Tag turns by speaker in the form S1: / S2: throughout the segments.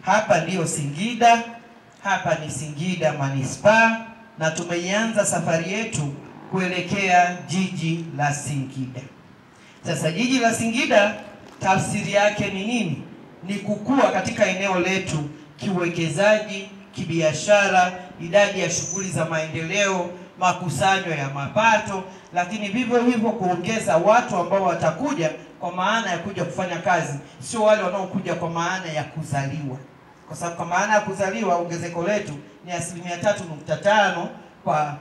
S1: Hapa ndio Singida, hapa ni Singida Manispaa, na tumeianza safari yetu kuelekea jiji la Singida. Sasa jiji la Singida tafsiri yake ni nini? Ni kukua katika eneo letu kiuwekezaji, kibiashara, idadi ya shughuli za maendeleo, makusanyo ya mapato, lakini vivyo hivyo kuongeza watu ambao watakuja kwa maana ya kuja kufanya kazi, sio wale wanaokuja kwa maana ya kuzaliwa. Kwa sababu kwa maana ya kuzaliwa ongezeko letu ni 3.5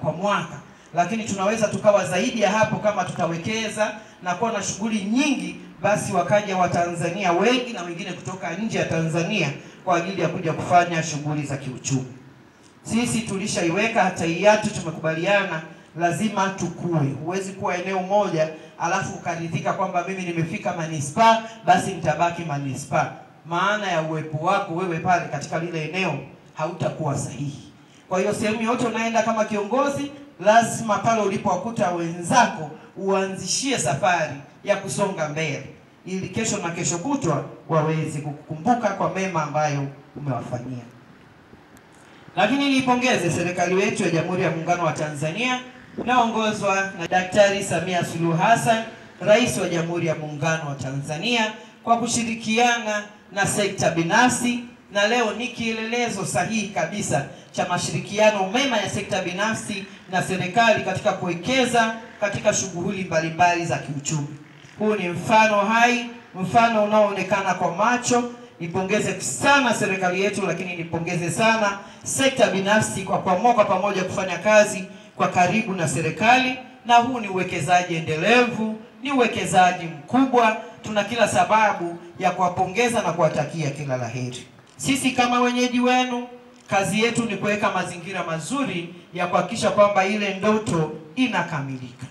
S1: kwa mwaka. Lakini tunaweza tukawa zaidi ya hapo kama tutawekeza na kuwa na shughuli nyingi, basi wakaja Watanzania wengi na wengine kutoka nje ya Tanzania kwa ajili ya kuja kufanya shughuli za kiuchumi. Sisi tulishaiweka hata hiatu, tumekubaliana lazima tukue. Huwezi kuwa eneo moja alafu ukaridhika kwamba mimi nimefika manispaa basi nitabaki manispaa. Maana ya uwepo wako wewe pale katika lile eneo hautakuwa sahihi. Kwa hiyo sehemu yote unaenda kama kiongozi, lazima pale ulipowakuta wenzako uanzishie safari ya kusonga mbele, ili kesho na kesho kutwa waweze kukukumbuka kwa mema ambayo umewafanyia. Lakini niipongeze serikali yetu ya Jamhuri ya Muungano wa Tanzania inaongozwa na Daktari Samia Suluhu Hassan, Rais wa Jamhuri ya Muungano wa Tanzania, kwa kushirikiana na sekta binafsi, na leo ni kielelezo sahihi kabisa cha mashirikiano mema ya sekta binafsi na serikali katika kuwekeza katika shughuli mbalimbali za kiuchumi. Huu ni mfano hai, mfano unaoonekana kwa macho. Nipongeze sana serikali yetu, lakini nipongeze sana sekta binafsi kwa kuamua pamoja kufanya kazi kwa karibu na serikali, na huu ni uwekezaji endelevu, ni uwekezaji mkubwa. Tuna kila sababu ya kuwapongeza na kuwatakia kila laheri. Sisi kama wenyeji wenu, kazi yetu ni kuweka mazingira mazuri ya kuhakikisha kwamba ile ndoto inakamilika.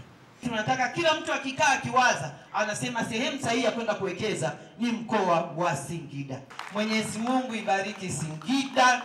S1: Tunataka kila mtu akikaa akiwaza, anasema sehemu sahihi ya kwenda kuwekeza ni mkoa wa Singida. Mwenyezi Mungu ibariki Singida.